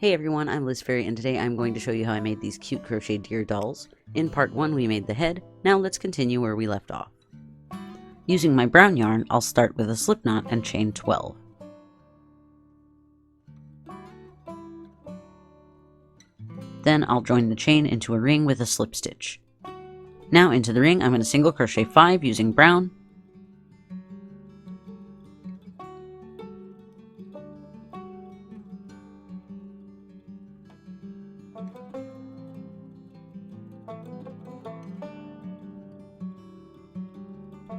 Hey everyone, I'm Liz Fairy, and today I'm going to show you how I made these cute crochet deer dolls. In part 1 we made the head, now let's continue where we left off. Using my brown yarn, I'll start with a slip knot and chain 12. Then I'll join the chain into a ring with a slip stitch. Now into the ring I'm going to single crochet 5 using brown,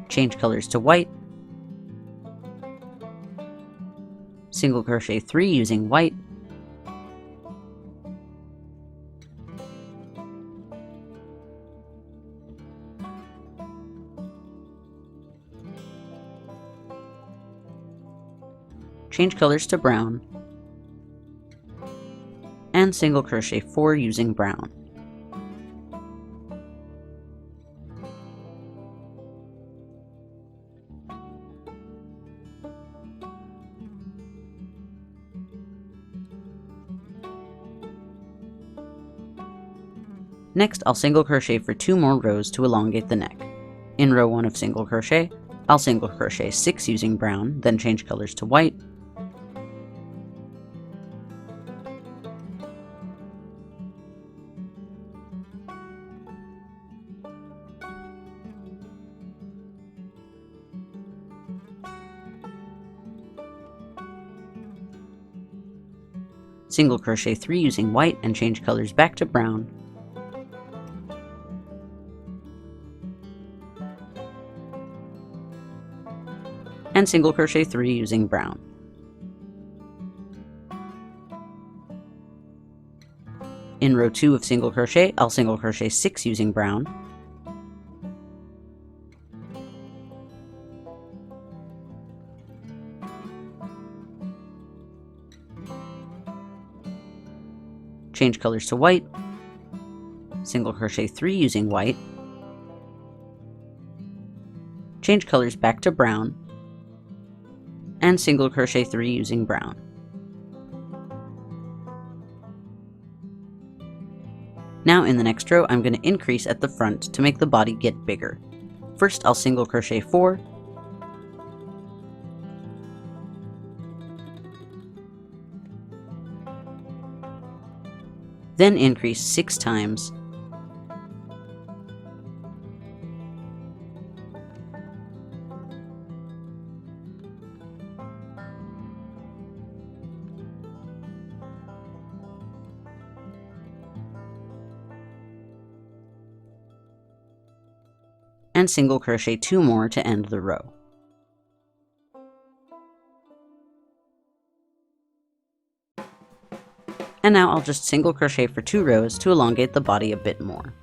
change colors to white, single crochet 3 using white, change colors to brown, and single crochet 4 using brown. Next, I'll single crochet for 2 more rows to elongate the neck. In row 1 of single crochet, I'll single crochet 6 using brown, then change colors to white, single crochet 3 using white and change colors back to brown, and single crochet 3 using brown. In row 2 of single crochet, I'll single crochet 6 using brown, change colors to white, single crochet 3 using white, change colors back to brown, and single crochet 3 using brown. Now in the next row, I'm going to increase at the front to make the body get bigger. First, I'll single crochet 4, then increase 6 times, and single crochet 2 more to end the row. And now I'll just single crochet for 2 rows to elongate the body a bit more.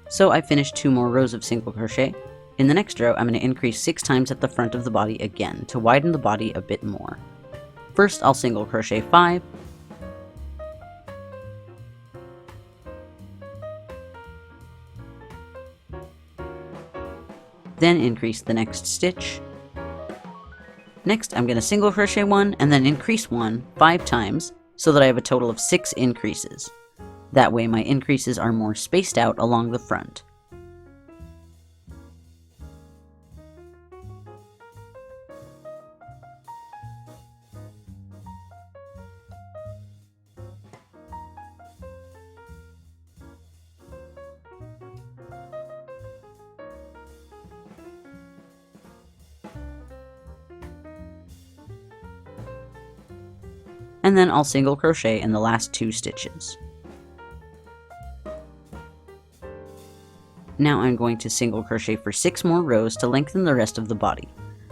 So I finished 2 more rows of single crochet. In the next row, I'm going to increase 6 times at the front of the body again to widen the body a bit more. First, I'll single crochet 5, then increase the next stitch. Next, I'm going to single crochet 1 and then increase 1 5 times so that I have a total of 6 increases. That way my increases are more spaced out along the front. And then I'll single crochet in the last 2 stitches. Now I'm going to single crochet for 6 more rows to lengthen the rest of the body.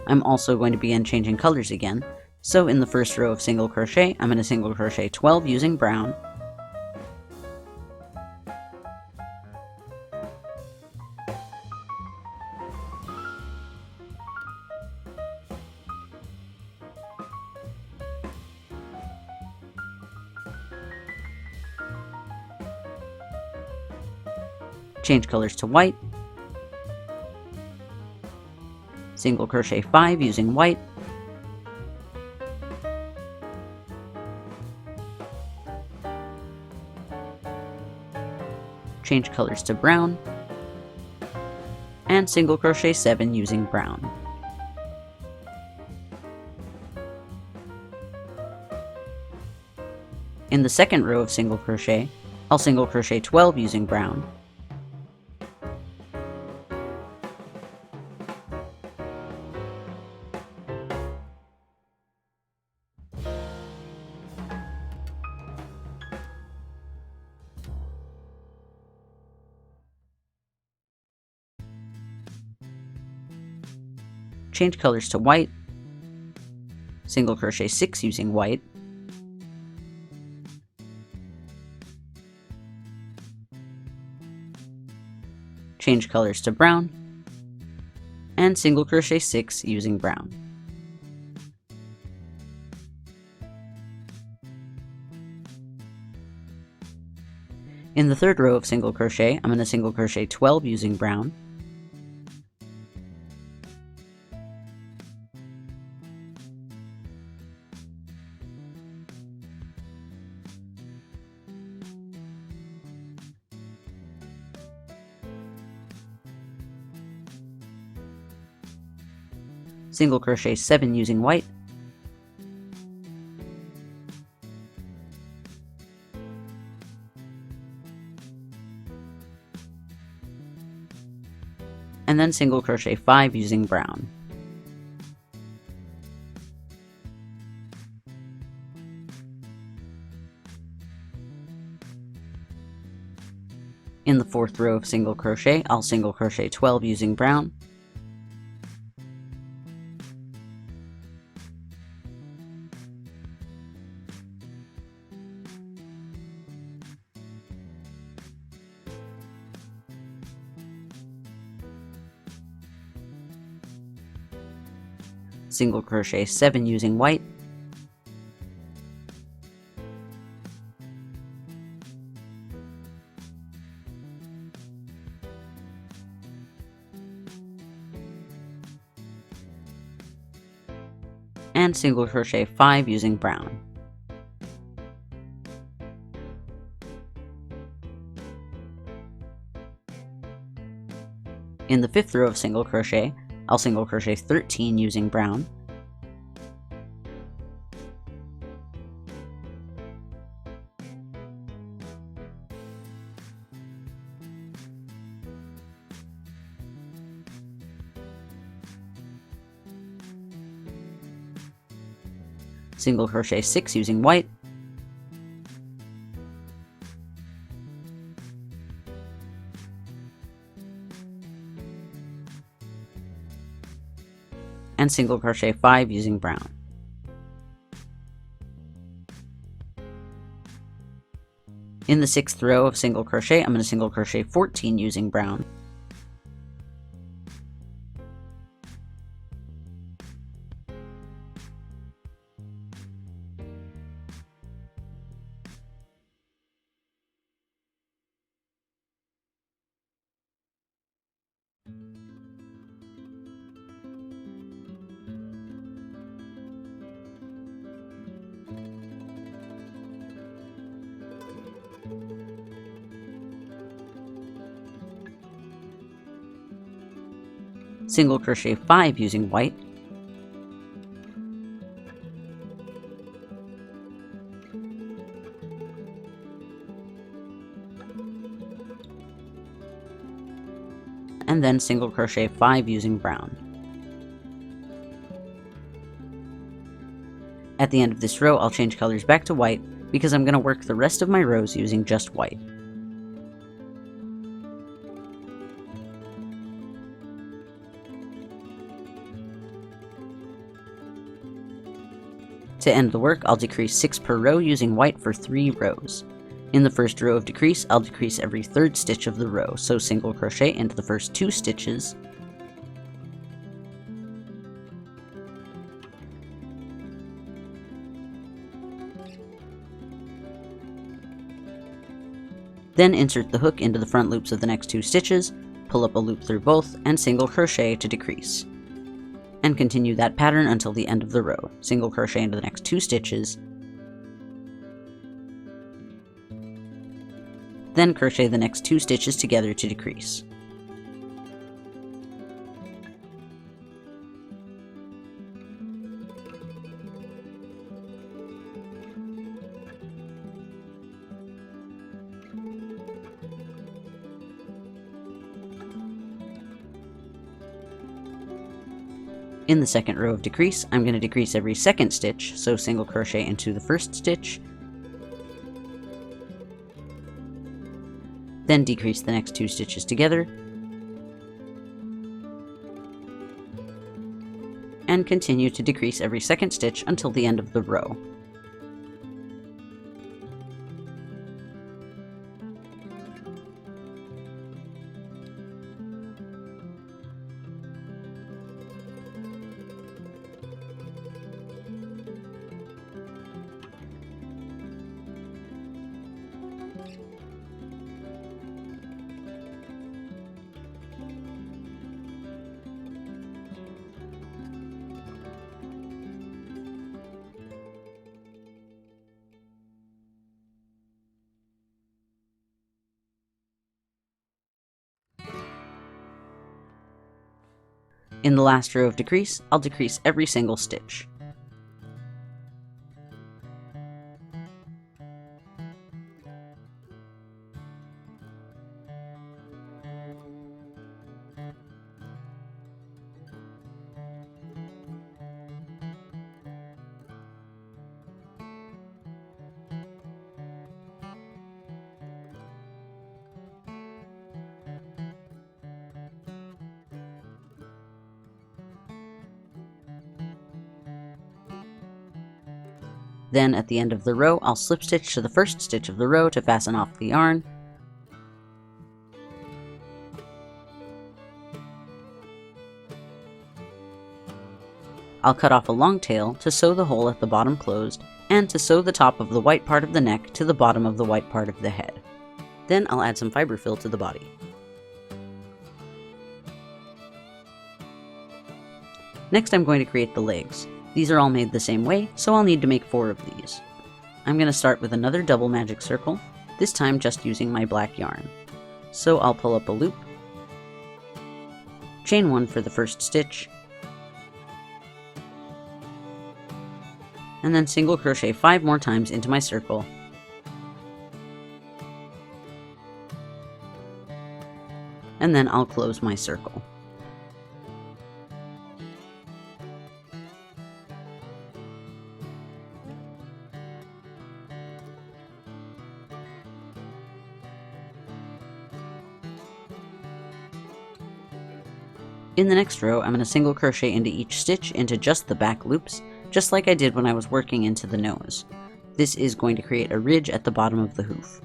I'm also going to begin changing colors again, so in the first row of single crochet, I'm going to single crochet 12 using brown, Change colors to white, single crochet 5 using white, change colors to brown, and single crochet 7 using brown. In the second row of single crochet, I'll single crochet 12 using brown, change colors to white, single crochet 6 using white, change colors to brown, and single crochet 6 using brown. In the third row of single crochet, I'm going to single crochet 12 using brown, single crochet 7 using white, and then single crochet 5 using brown. In the fourth row of single crochet, I'll single crochet 12 using brown, single crochet 7 using white, and single crochet 5 using brown. In the fifth row of single crochet, I'll single crochet 13 using brown, single crochet 6 using white, and single crochet 5 using brown. In the sixth row of single crochet, I'm going to single crochet 14 using brown, single crochet 5 using white, and then single crochet 5 using brown. At the end of this row, I'll change colors back to white because I'm going to work the rest of my rows using just white. To end the work, I'll decrease 6 per row using white for 3 rows. In the first row of decrease, I'll decrease every third stitch of the row, so single crochet into the first 2 stitches, Then insert the hook into the front loops of the next 2 stitches, pull up a loop through both, and single crochet to decrease. And continue that pattern until the end of the row. Single crochet into the next 2 stitches, then crochet the next 2 stitches together to decrease. In the second row of decrease, I'm going to decrease every second stitch, so single crochet into the first stitch, then decrease the next 2 stitches together, and continue to decrease every second stitch until the end of the row. In the last row of decrease, I'll decrease every single stitch. Then at the end of the row, I'll slip stitch to the first stitch of the row to fasten off the yarn. I'll cut off a long tail to sew the hole at the bottom closed, and to sew the top of the white part of the neck to the bottom of the white part of the head. Then I'll add some fiber fill to the body. Next I'm going to create the legs. These are all made the same way, so I'll need to make 4 of these. I'm going to start with another double magic circle, this time just using my black yarn. So I'll pull up a loop, chain 1 for the first stitch, and then single crochet 5 more times into my circle, and then I'll close my circle. In the next row, I'm going to single crochet into each stitch into just the back loops, just like I did when I was working into the nose. This is going to create a ridge at the bottom of the hoof.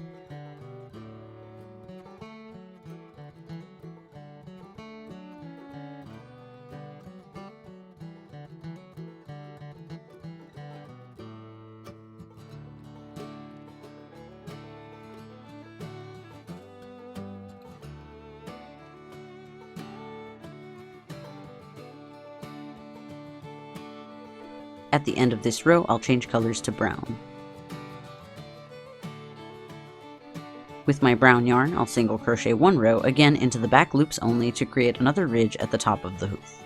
At the end of this row, I'll change colors to brown. With my brown yarn, I'll single crochet 1 row, again into the back loops only, to create another ridge at the top of the hoof.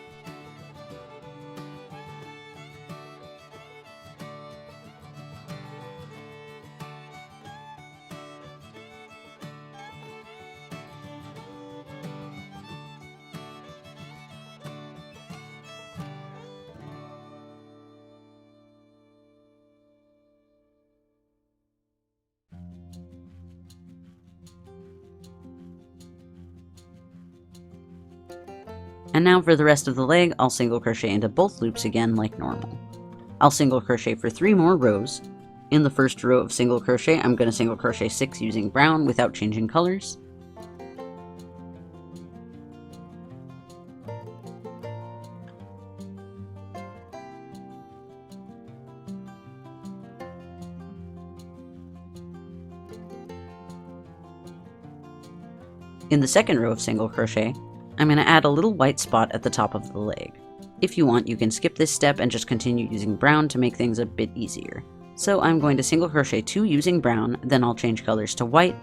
And now for the rest of the leg, I'll single crochet into both loops again like normal. I'll single crochet for 3 more rows. In the first row of single crochet, I'm going to single crochet 6 using brown without changing colors. In the second row of single crochet, I'm going to add a little white spot at the top of the leg. If you want, you can skip this step and just continue using brown to make things a bit easier. So I'm going to single crochet 2 using brown, then I'll change colors to white,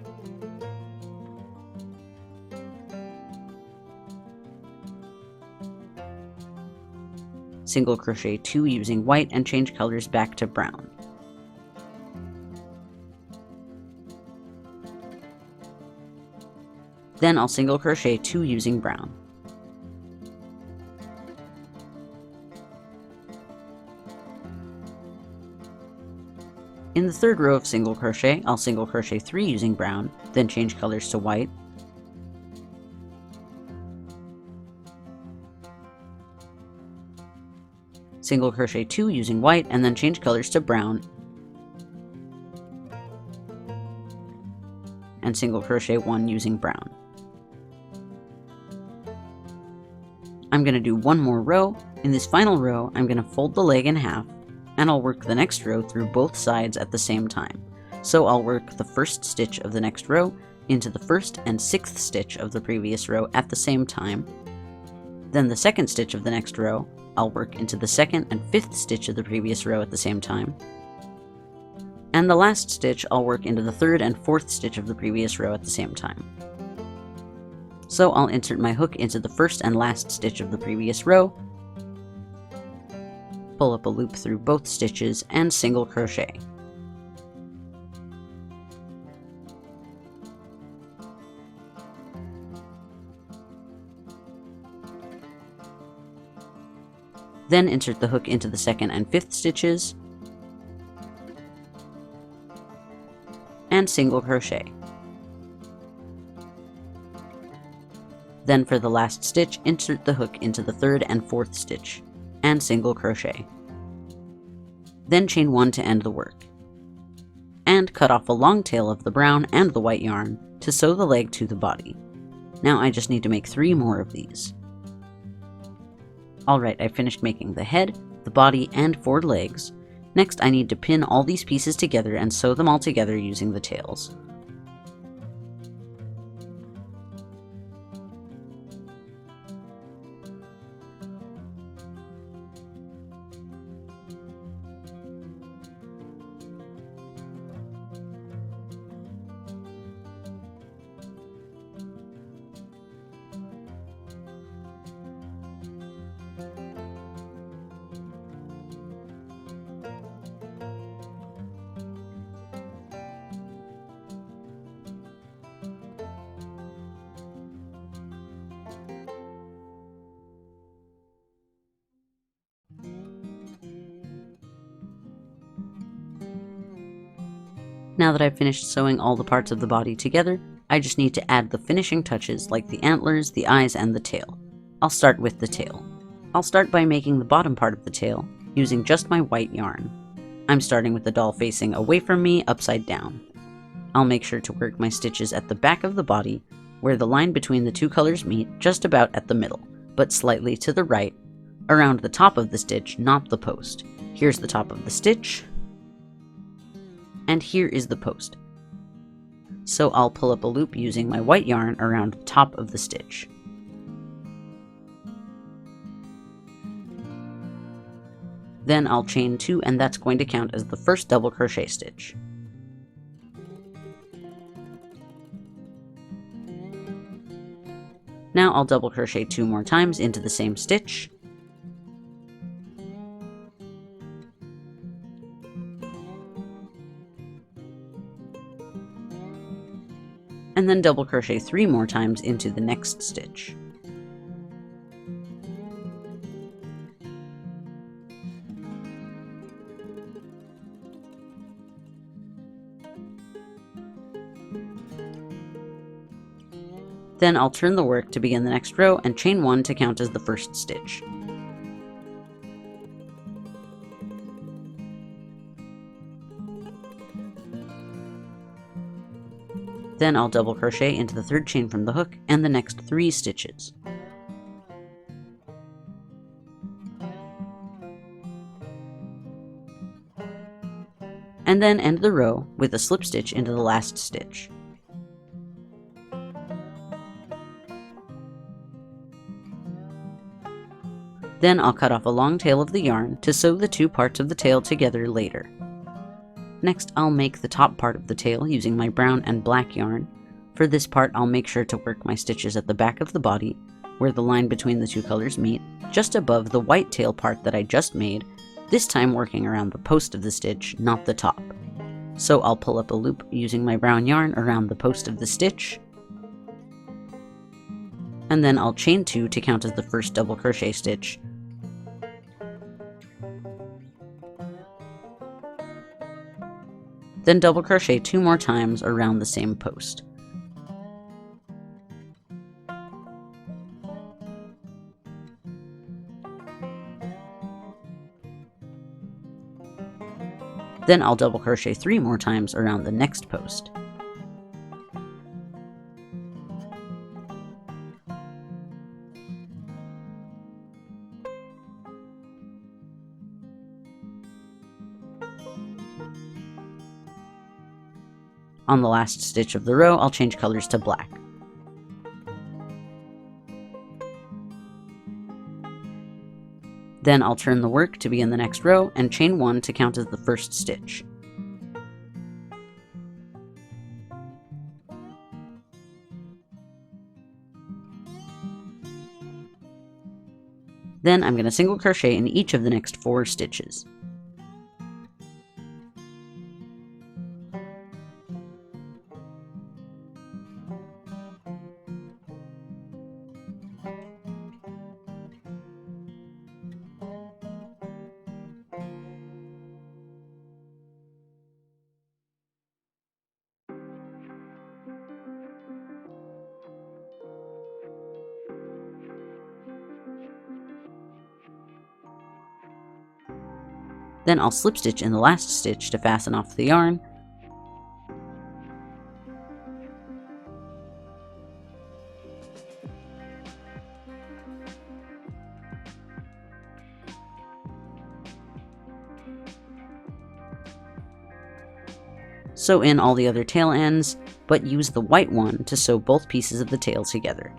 single crochet 2 using white and change colors back to brown. Then I'll single crochet 2 using brown. In the third row of single crochet, I'll single crochet 3 using brown, then change colors to white, single crochet 2 using white, and then change colors to brown, and single crochet 1 using brown. I'm going to do one more row. In this final row, I'm going to fold the leg in half, and I'll work the next row through both sides at the same time. So I'll work the first stitch of the next row into the first and 6th stitch of the previous row at the same time. Then the second stitch of the next row, I'll work into the 2nd and 5th stitch of the previous row at the same time. And the last stitch, I'll work into the 3rd and 4th stitch of the previous row at the same time. So I'll insert my hook into the first and last stitch of the previous row, pull up a loop through both stitches, and single crochet. Then insert the hook into the 2nd and 5th stitches, and single crochet. Then for the last stitch, insert the hook into the 3rd and 4th stitch, and single crochet. Then chain 1 to end the work. And cut off a long tail of the brown and the white yarn to sew the leg to the body. Now I just need to make 3 more of these. Alright, I finished making the head, the body, and 4 legs. Next I need to pin all these pieces together and sew them all together using the tails. Now that I've finished sewing all the parts of the body together, I just need to add the finishing touches like the antlers, the eyes, and the tail. I'll start with the tail. I'll start by making the bottom part of the tail using just my white yarn. I'm starting with the doll facing away from me, upside down. I'll make sure to work my stitches at the back of the body, where the line between the 2 colors meet, just about at the middle, but slightly to the right, around the top of the stitch, not the post. Here's the top of the stitch, and here is the post. So I'll pull up a loop using my white yarn around the top of the stitch. Then I'll chain 2, and that's going to count as the first double crochet stitch. Now I'll double crochet 2 more times into the same stitch. And then double crochet 3 more times into the next stitch. Then I'll turn the work to begin the next row and chain 1 to count as the first stitch. Then I'll double crochet into the 3rd chain from the hook and the next 3 stitches. And then end the row with a slip stitch into the last stitch. Then I'll cut off a long tail of the yarn to sew the two parts of the tail together later. Next, I'll make the top part of the tail using my brown and black yarn. For this part, I'll make sure to work my stitches at the back of the body, where the line between the two colors meet, just above the white tail part that I just made, this time working around the post of the stitch, not the top. So I'll pull up a loop using my brown yarn around the post of the stitch, and then I'll chain 2 to count as the first double crochet stitch. Then double crochet 2 more times around the same post. Then I'll double crochet 3 more times around the next post. On the last stitch of the row, I'll change colors to black. Then I'll turn the work to be in the next row and chain 1 to count as the first stitch. Then I'm going to single crochet in each of the next 4 stitches. Then I'll slip stitch in the last stitch to fasten off the yarn. Sew in all the other tail ends, but use the white one to sew both pieces of the tail together.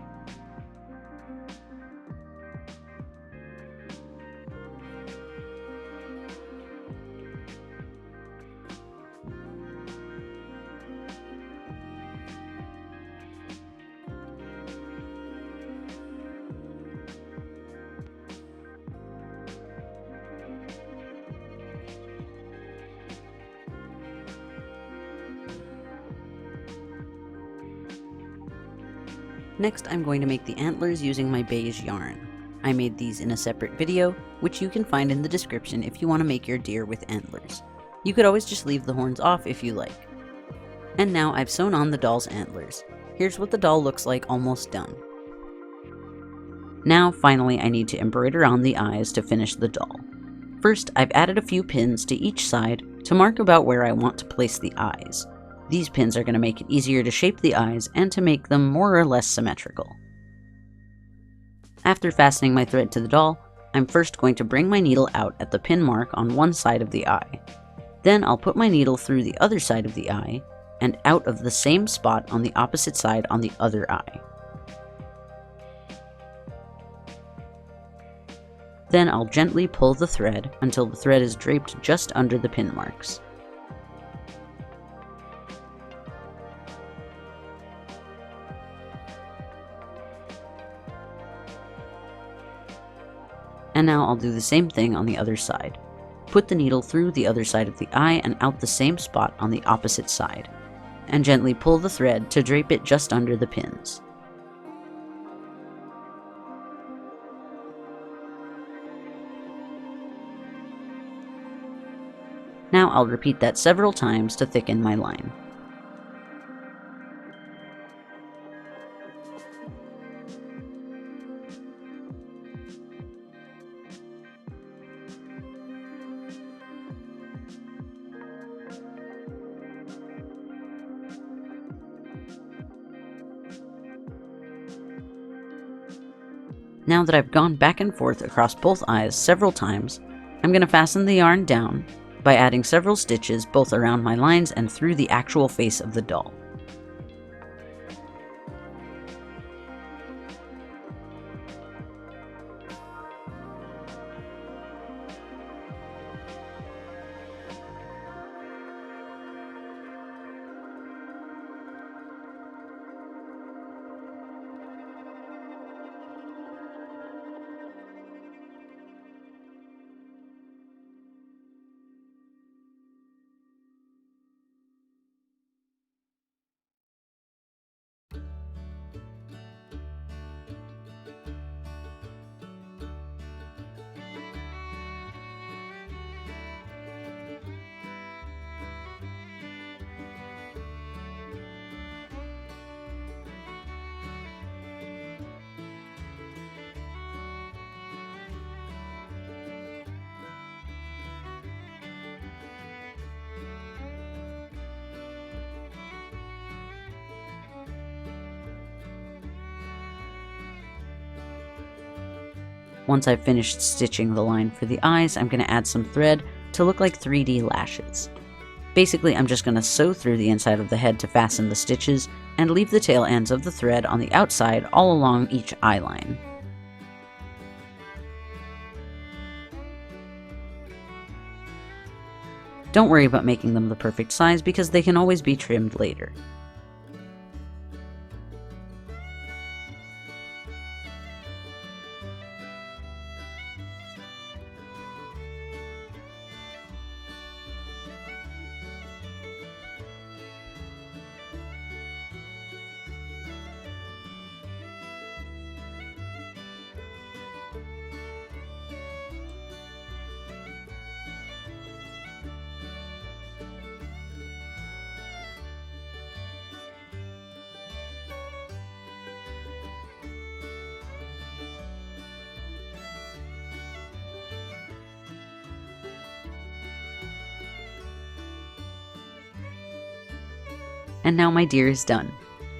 Next, I'm going to make the antlers using my beige yarn. I made these in a separate video, which you can find in the description if you want to make your deer with antlers. You could always just leave the horns off if you like. And now I've sewn on the doll's antlers. Here's what the doll looks like almost done. Now, finally, I need to embroider on the eyes to finish the doll. First, I've added a few pins to each side to mark about where I want to place the eyes. These pins are going to make it easier to shape the eyes and to make them more or less symmetrical. After fastening my thread to the doll, I'm first going to bring my needle out at the pin mark on one side of the eye. Then I'll put my needle through the other side of the eye and out of the same spot on the opposite side on the other eye. Then I'll gently pull the thread until the thread is draped just under the pin marks. And now I'll do the same thing on the other side. Put the needle through the other side of the eye and out the same spot on the opposite side, and gently pull the thread to drape it just under the pins. Now I'll repeat that several times to thicken my line. Now that I've gone back and forth across both eyes several times, I'm going to fasten the yarn down by adding several stitches both around my lines and through the actual face of the doll. Once I've finished stitching the line for the eyes, I'm going to add some thread to look like 3D lashes. Basically, I'm just going to sew through the inside of the head to fasten the stitches, and leave the tail ends of the thread on the outside all along each eye line. Don't worry about making them the perfect size because they can always be trimmed later. And now my deer is done.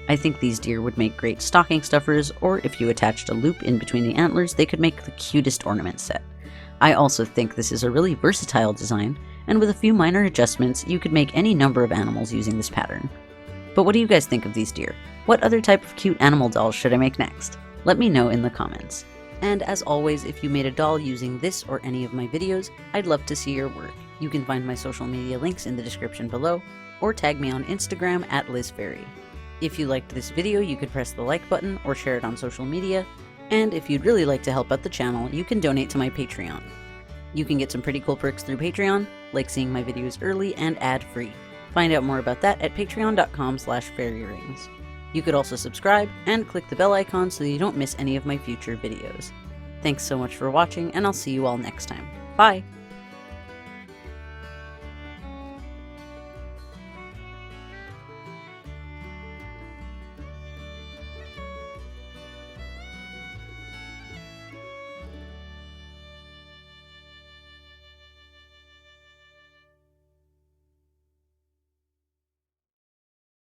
I think these deer would make great stocking stuffers, or if you attached a loop in between the antlers, they could make the cutest ornament set. I also think this is a really versatile design, and with a few minor adjustments, you could make any number of animals using this pattern. But what do you guys think of these deer? What other type of cute animal dolls should I make next? Let me know in the comments. And as always, if you made a doll using this or any of my videos, I'd love to see your work. You can find my social media links in the description below, or tag me on Instagram at LizFairy. If you liked this video, you could press the like button or share it on social media, and if you'd really like to help out the channel, you can donate to my Patreon. You can get some pretty cool perks through Patreon, like seeing my videos early and ad-free. Find out more about that at patreon.com/fairyrings. You could also subscribe and click the bell icon so you don't miss any of my future videos. Thanks so much for watching, and I'll see you all next time. Bye!